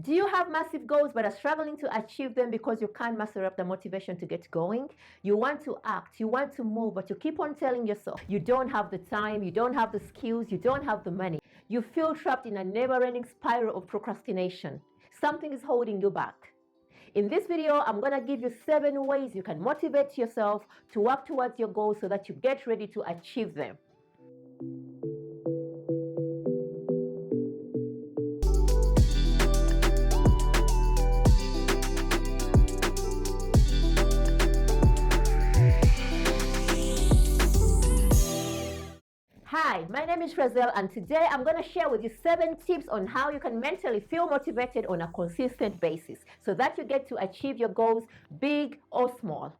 Do you have massive goals but are struggling to achieve them because you can't muster up the motivation to get going? You want to act, you want to move, but you keep on telling yourself you don't have the time, you don't have the skills, you don't have the money. You feel trapped in a never-ending spiral of procrastination. Something is holding you back. In this video, I'm going to give you 7 ways you can motivate yourself to work towards your goals so that you get ready to achieve them. Hi, my name is Razzielle, and today I'm going to share with you 7 tips on how you can mentally feel motivated on a consistent basis so that you get to achieve your goals, big or small.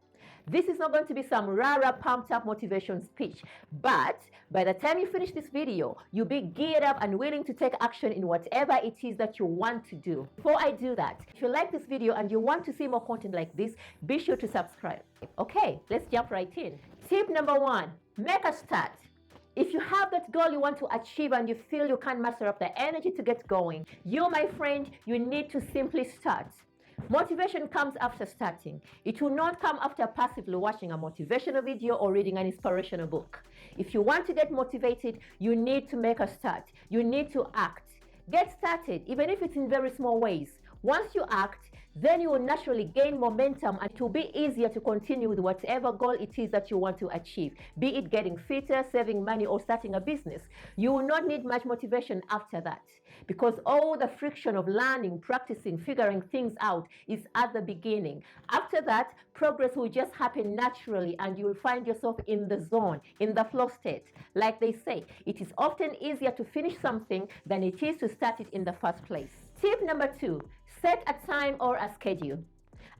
This is not going to be some rah-rah pumped up motivation speech, but by the time you finish this video, you'll be geared up and willing to take action in whatever it is that you want to do. Before I do that, if you like this video and you want to see more content like this, be sure to subscribe. Okay, let's jump right in. Tip number 1, make a start. If you have that goal you want to achieve and you feel you can't muster up the energy to get going, you, my friend, you need to simply start. Motivation comes after starting. It will not come after passively watching a motivational video or reading an inspirational book. If you want to get motivated, you need to make a start. You need to act. Get started, even if it's in very small ways. Once you act, then you will naturally gain momentum and it will be easier to continue with whatever goal it is that you want to achieve, be it getting fitter, saving money, or starting a business. You will not need much motivation after that because all the friction of learning, practicing, figuring things out is at the beginning. After that, progress will just happen naturally and you will find yourself in the zone, in the flow state. Like they say, it is often easier to finish something than it is to start it in the first place. Tip number 2, set a time or a schedule.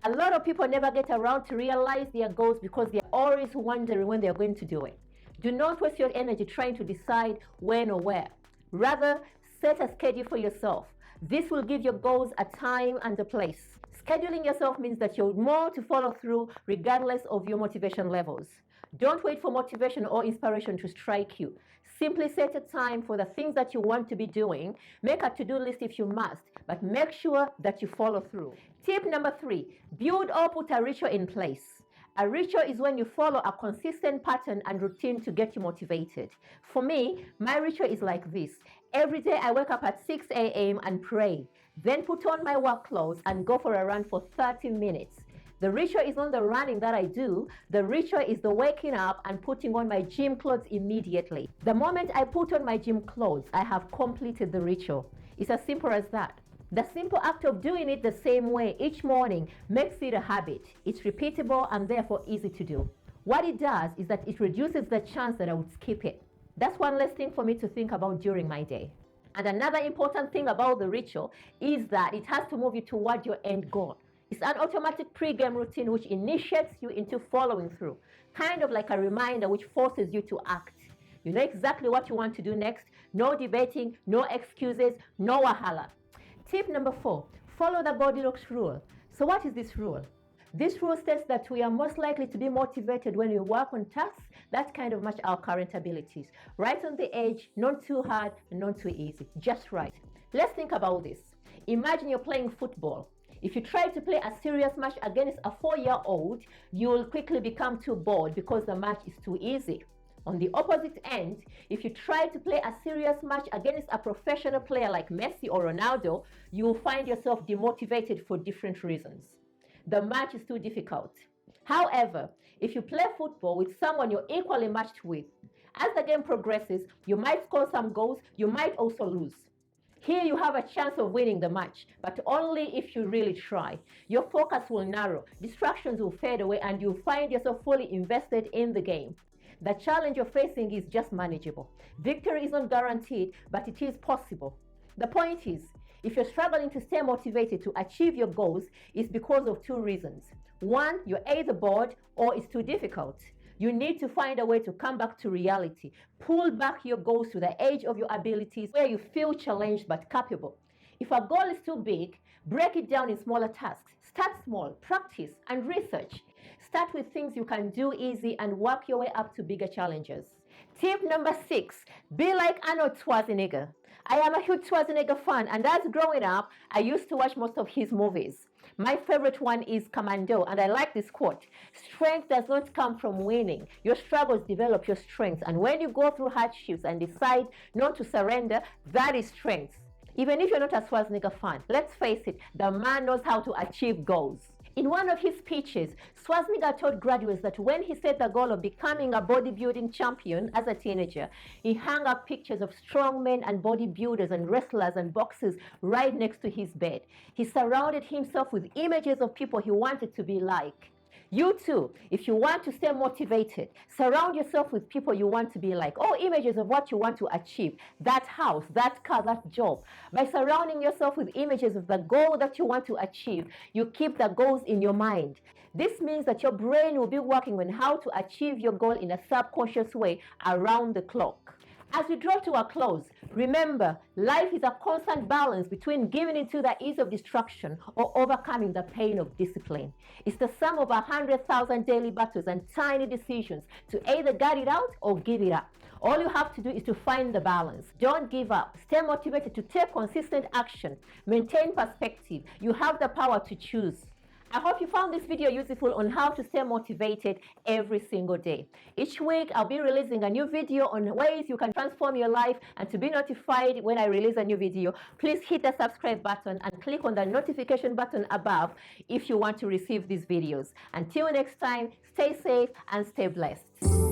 A lot of people never get around to realize their goals because they're always wondering when they're going to do it. Do not waste your energy trying to decide when or where. Rather, set a schedule for yourself. This will give your goals a time and a place. Scheduling yourself means that you're more to follow through regardless of your motivation levels. Don't wait for motivation or inspiration to strike you. Simply set a time for the things that you want to be doing. Make a to-do list if you must, but make sure that you follow through. Tip number 3, build or put a ritual in place. A ritual is when you follow a consistent pattern and routine to get you motivated. For me, my ritual is like this. Every day I wake up at 6 a.m. and pray, then put on my work clothes and go for a run for 30 minutes. The ritual is not the running that I do. The ritual is the waking up and putting on my gym clothes immediately. The moment I put on my gym clothes, I have completed the ritual. It's as simple as that. The simple act of doing it the same way each morning makes it a habit. It's repeatable and therefore easy to do. What it does is that it reduces the chance that I would skip it. That's one less thing for me to think about during my day. And another important thing about the ritual is that it has to move you toward your end goal. It's an automatic pre-game routine which initiates you into following through, kind of like a reminder which forces you to act. You know exactly what you want to do next, no debating, no excuses, no wahala. Tip number 4, follow the Bodylocks rule. So what is this rule? This rule states that we are most likely to be motivated when we work on tasks that kind of match our current abilities. Right on the edge, not too hard, not too easy, just right. Let's think about this. Imagine you're playing football. If you try to play a serious match against a 4-year-old, you will quickly become too bored because the match is too easy. On the opposite end, if you try to play a serious match against a professional player like Messi or Ronaldo, you will find yourself demotivated for different reasons. The match is too difficult. However, if you play football with someone you're equally matched with, as the game progresses, you might score some goals, you might also lose. Here you have a chance of winning the match, but only if you really try. Your focus will narrow, distractions will fade away, and you'll find yourself fully invested in the game. The challenge you're facing is just manageable. Victory is not guaranteed, but it is possible. The point is, if you're struggling to stay motivated to achieve your goals, it's because of 2 reasons. 1, you're either bored or it's too difficult. You need to find a way to come back to reality. Pull back your goals to the edge of your abilities where you feel challenged but capable. If a goal is too big, break it down in smaller tasks. Start small, practice, and research. Start with things you can do easy and work your way up to bigger challenges. Tip number 6, be like Arnold Schwarzenegger. I am a huge Schwarzenegger fan, and as growing up, I used to watch most of his movies. My favorite one is Commando, and I like this quote: strength does not come from winning. Your struggles develop your strengths, and when you go through hardships and decide not to surrender, that is strength. Even if you're not a Schwarzenegger fan, let's face it, the man knows how to achieve goals. In one of his speeches, Schwarzenegger told graduates that when he set the goal of becoming a bodybuilding champion as a teenager, he hung up pictures of strong men and bodybuilders and wrestlers and boxers right next to his bed. He surrounded himself with images of people he wanted to be like. You too, if you want to stay motivated, surround yourself with people you want to be like, or images of what you want to achieve, that house, that car, that job. By surrounding yourself with images of the goal that you want to achieve, you keep the goals in your mind. This means that your brain will be working on how to achieve your goal in a subconscious way around the clock. As we draw to a close, remember, life is a constant balance between giving into the ease of distraction or overcoming the pain of discipline. It's the sum of 100,000 daily battles and tiny decisions to either get it out or give it up. All you have to do is to find the balance. Don't give up. Stay motivated to take consistent action. Maintain perspective. You have the power to choose. I hope you found this video useful on how to stay motivated every single day. Each week, I'll be releasing a new video on ways you can transform your life, and to be notified when I release a new video, please hit the subscribe button and click on the notification button above if you want to receive these videos. Until next time, stay safe and stay blessed.